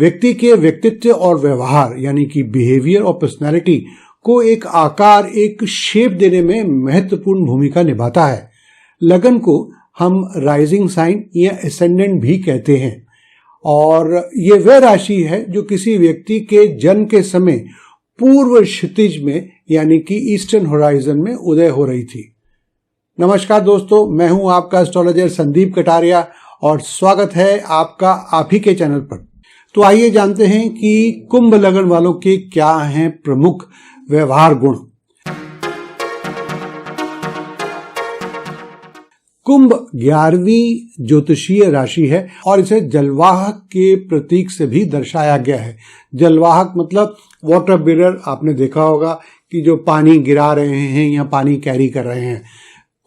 व्यक्ति के व्यक्तित्व और व्यवहार यानी कि बिहेवियर और पर्सनैलिटी को एक आकार, एक शेप देने में महत्वपूर्ण भूमिका निभाता है। लगन को हम राइजिंग साइन या एसेंडेंट भी कहते हैं और ये वह राशि है जो किसी व्यक्ति के जन्म के समय पूर्व क्षितिज में यानी कि ईस्टर्न होराइजन में उदय हो रही थी। नमस्कार दोस्तों, मैं हूं आपका एस्ट्रोलॉजर संदीप कटारिया और स्वागत है आपका आप ही के चैनल पर। तो आइए जानते हैं कि कुंभ लगन वालों के क्या हैं प्रमुख व्यवहार गुण। कुंभ 11वीं ज्योतिषीय राशि है और इसे जलवाहक के प्रतीक से भी दर्शाया गया है। जलवाहक मतलब वाटर बेरर, आपने देखा होगा कि जो पानी गिरा रहे हैं या पानी कैरी कर रहे हैं।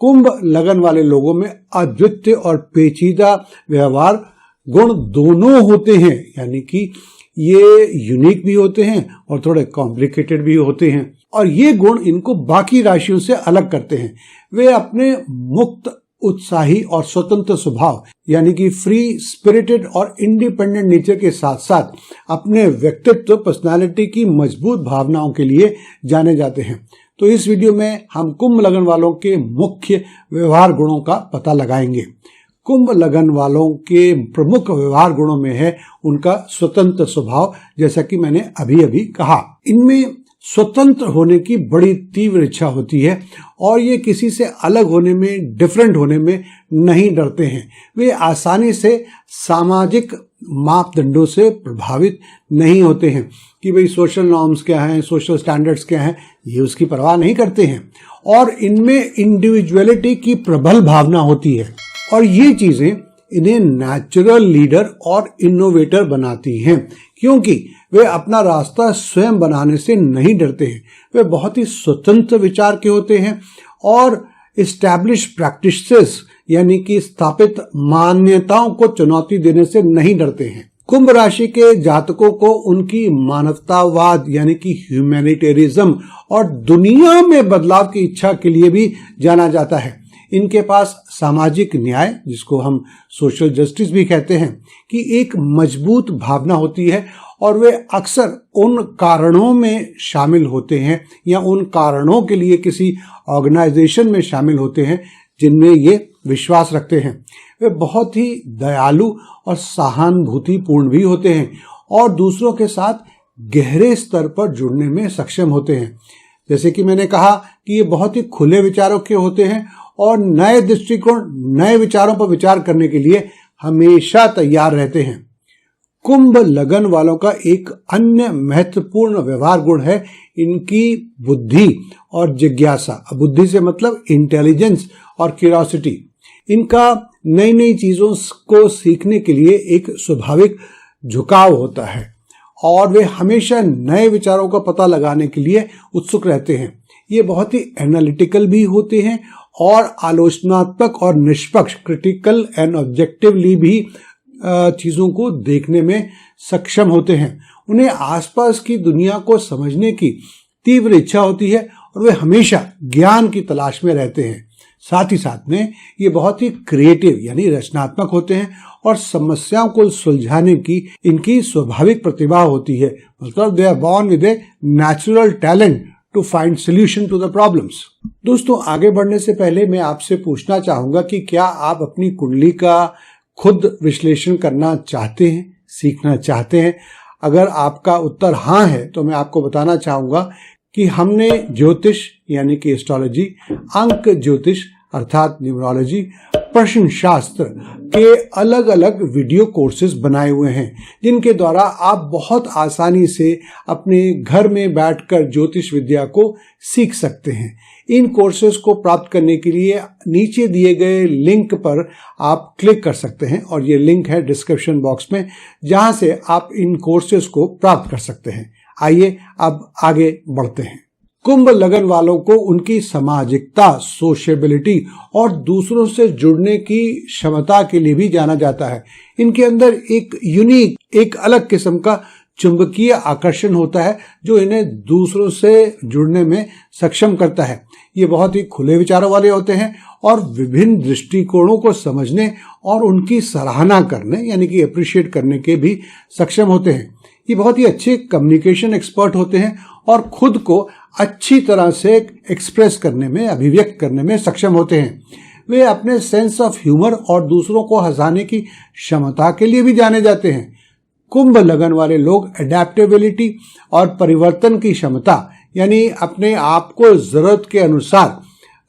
कुंभ लगन वाले लोगों में अद्वितीय और पेचीदा व्यवहार गुण दोनों होते हैं, यानी कि ये यूनिक भी होते हैं और थोड़े कॉम्प्लिकेटेड भी होते हैं और ये गुण इनको बाकी राशियों से अलग करते हैं। वे अपने मुक्त, उत्साही और स्वतंत्र स्वभाव यानी कि फ्री स्पिरिटेड और इंडिपेंडेंट नेचर के साथ साथ अपने व्यक्तित्व, पर्सनालिटी की मजबूत भावनाओं के लिए जाने जाते हैं। तो इस वीडियो में हम कुंभ लगन वालों के मुख्य व्यवहार गुणों का पता लगाएंगे। कुंभ लगन वालों के प्रमुख व्यवहार गुणों में है उनका स्वतंत्र स्वभाव, जैसा कि मैंने अभी कहा। इनमें स्वतंत्र होने की बड़ी तीव्र इच्छा होती है और ये किसी से अलग होने में, डिफरेंट होने में नहीं डरते हैं। वे आसानी से सामाजिक मापदंडों से प्रभावित नहीं होते हैं कि भाई सोशल नॉर्म्स क्या हैं, सोशल स्टैंडर्ड्स क्या हैं, ये उसकी परवाह नहीं करते हैं और इनमें इंडिविजुअलिटी की प्रबल भावना होती है और ये चीजें इन्हें नेचुरल लीडर और इनोवेटर बनाती हैं क्योंकि वे अपना रास्ता स्वयं बनाने से नहीं डरते हैं। वे बहुत ही स्वतंत्र विचार के होते हैं और एस्टैब्लिश प्रैक्टिसेस यानी कि स्थापित मान्यताओं को चुनौती देने से नहीं डरते हैं। कुंभ राशि के जातकों को उनकी मानवतावाद यानी कि ह्यूमैनिटेरिज्म और दुनिया में बदलाव की इच्छा के लिए भी जाना जाता है। इनके पास सामाजिक न्याय, जिसको हम सोशल जस्टिस भी कहते हैं, कि एक मजबूत भावना होती है और वे अक्सर उन कारणों में शामिल होते हैं या उन कारणों के लिए किसी ऑर्गेनाइजेशन में शामिल होते हैं जिनमें ये विश्वास रखते हैं। वे बहुत ही दयालु और सहानुभूतिपूर्ण भी होते हैं और दूसरों के साथ गहरे स्तर पर जुड़ने में सक्षम होते हैं। जैसे कि मैंने कहा कि ये बहुत ही खुले विचारों के होते हैं और नए दृष्टिकोण, नए विचारों पर विचार करने के लिए हमेशा तैयार रहते हैं। कुंभ लगन वालों का एक अन्य महत्वपूर्ण व्यवहार गुण है इनकी बुद्धि और जिज्ञासा। बुद्धि से मतलब इंटेलिजेंस और क्यूरियोसिटी। इनका नई नई चीजों को सीखने के लिए एक स्वाभाविक झुकाव होता है और वे हमेशा नए विचारों का पता लगाने के लिए उत्सुक रहते हैं। ये बहुत ही एनालिटिकल भी होते हैं और आलोचनात्मक और निष्पक्ष, क्रिटिकल एंड ऑब्जेक्टिवली भी चीजों को देखने में सक्षम होते हैं। उन्हें आसपास की दुनिया को समझने की तीव्र इच्छा होती है और वे हमेशा ज्ञान की तलाश में रहते हैं। साथ ही साथ में ये बहुत ही क्रिएटिव यानी रचनात्मक होते हैं और समस्याओं को सुलझाने की इनकी स्वाभाविक प्रतिभा होती है। मतलब they are born with a natural talent to find solution to the problems. दोस्तों, आगे बढ़ने से पहले मैं आपसे पूछना चाहूंगा कि क्या आप अपनी कुंडली का खुद विश्लेषण करना चाहते हैं, सीखना चाहते हैं? अगर आपका उत्तर हाँ है तो मैं आपको बताना चाहूंगा कि हमने ज्योतिष यानी कि एस्ट्रोलॉजी, अंक ज्योतिष अर्थात न्यूमरोलॉजी, प्रश्न शास्त्र के अलग अलग वीडियो कोर्सेज बनाए हुए हैं जिनके द्वारा आप बहुत आसानी से अपने घर में बैठकर ज्योतिष विद्या को सीख सकते हैं। इन कोर्सेज को प्राप्त करने के लिए नीचे दिए गए लिंक पर आप क्लिक कर सकते हैं और ये लिंक है डिस्क्रिप्शन बॉक्स में, जहां से आप इन कोर्सेज को प्राप्त कर सकते हैं। आइए अब आगे बढ़ते हैं। कुंभ लगन वालों को उनकी सामाजिकता, सोशेबिलिटी और दूसरों से जुड़ने की क्षमता के लिए भी जाना जाता है। इनके अंदर एक यूनिक, एक अलग किस्म का चुंबकीय आकर्षण होता है जो इन्हें दूसरों से जुड़ने में सक्षम करता है। ये बहुत ही खुले विचारों वाले होते हैं और विभिन्न दृष्टिकोणों को समझने और उनकी सराहना करने यानी कि अप्रिशिएट करने के भी सक्षम होते हैं। ये बहुत ही अच्छे कम्युनिकेशन एक्सपर्ट होते हैं और खुद को अच्छी तरह से एक्सप्रेस करने में, अभिव्यक्त करने में सक्षम होते हैं। वे अपने सेंस ऑफ ह्यूमर और दूसरों को हंसाने की क्षमता के लिए भी जाने जाते हैं। कुंभ लगन वाले लोग एडेप्टेबिलिटी और परिवर्तन की क्षमता यानी अपने आप को जरूरत के अनुसार,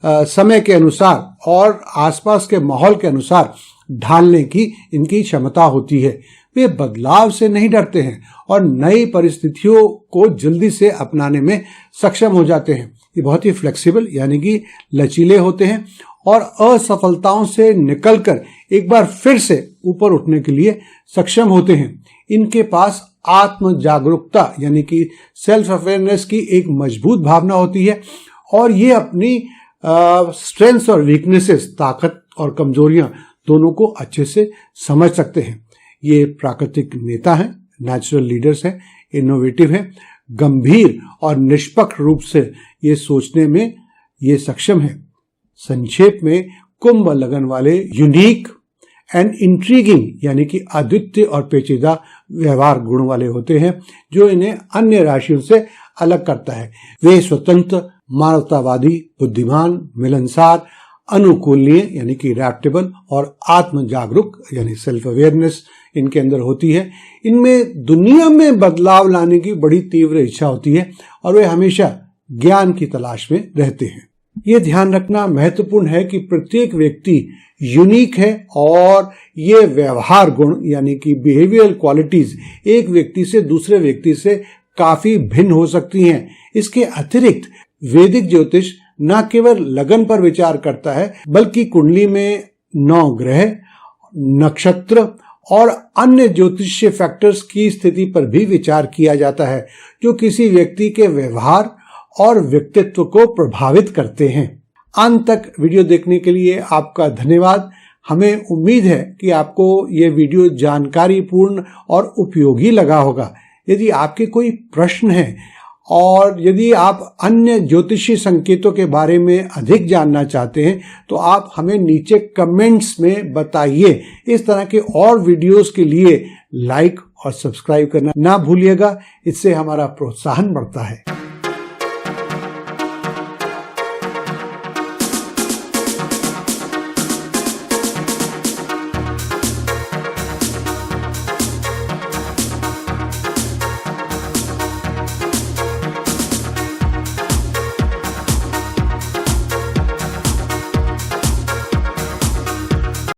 समय के अनुसार और आसपास के माहौल के अनुसार ढालने की इनकी क्षमता होती है। वे बदलाव से नहीं डरते हैं और नई परिस्थितियों को जल्दी से अपनाने में सक्षम हो जाते हैं। ये बहुत ही फ्लेक्सिबल यानी कि लचीले होते हैं और असफलताओं से निकलकर एक बार फिर से ऊपर उठने के लिए सक्षम होते हैं। इनके पास आत्म जागरूकता यानी कि सेल्फ अवेयरनेस की एक मजबूत भावना होती है और ये अपनी स्ट्रेंथ्स और वीकनेसेस, ताकत और कमजोरियां दोनों को अच्छे से समझ सकते हैं। ये प्राकृतिक नेता हैं, नेचुरल लीडर्स हैं, इनोवेटिव हैं, गंभीर और निष्पक्ष रूप से ये सोचने में ये सक्षम है। संक्षेप में कुंभ लगन वाले यूनिक एंड इंट्रीगिंग यानी कि अद्वितीय और पेचीदा व्यवहार गुण वाले होते हैं जो इन्हें अन्य राशियों से अलग करता है। वे स्वतंत्र, मानवतावादी, बुद्धिमान, मिलनसार, अनुकूलनीय यानी कि एडेप्टेबल और आत्म जागरूक यानी सेल्फ अवेयरनेस इनके अंदर होती है। इनमें दुनिया में बदलाव लाने की बड़ी तीव्र इच्छा होती है और वे हमेशा ज्ञान की तलाश में रहते हैं। ये ध्यान रखना महत्वपूर्ण है कि प्रत्येक व्यक्ति यूनिक है और ये व्यवहार गुण यानी कि बिहेवियरल क्वालिटीज एक व्यक्ति से दूसरे व्यक्ति से काफी भिन्न हो सकती हैं। इसके अतिरिक्त वैदिक ज्योतिष न केवल लगन पर विचार करता है बल्कि कुंडली में 9 ग्रह, नक्षत्र और अन्य ज्योतिषीय फैक्टर्स की स्थिति पर भी विचार किया जाता है जो किसी व्यक्ति के व्यवहार और व्यक्तित्व को प्रभावित करते हैं। अंत तक वीडियो देखने के लिए आपका धन्यवाद। हमें उम्मीद है कि आपको ये वीडियो जानकारीपूर्ण और उपयोगी लगा होगा। यदि आपके कोई प्रश्न है और यदि आप अन्य ज्योतिषी संकेतों के बारे में अधिक जानना चाहते हैं तो आप हमें नीचे कमेंट्स में बताइए। इस तरह के और वीडियोस के लिए लाइक और सब्सक्राइब करना ना भूलिएगा, इससे हमारा प्रोत्साहन बढ़ता है।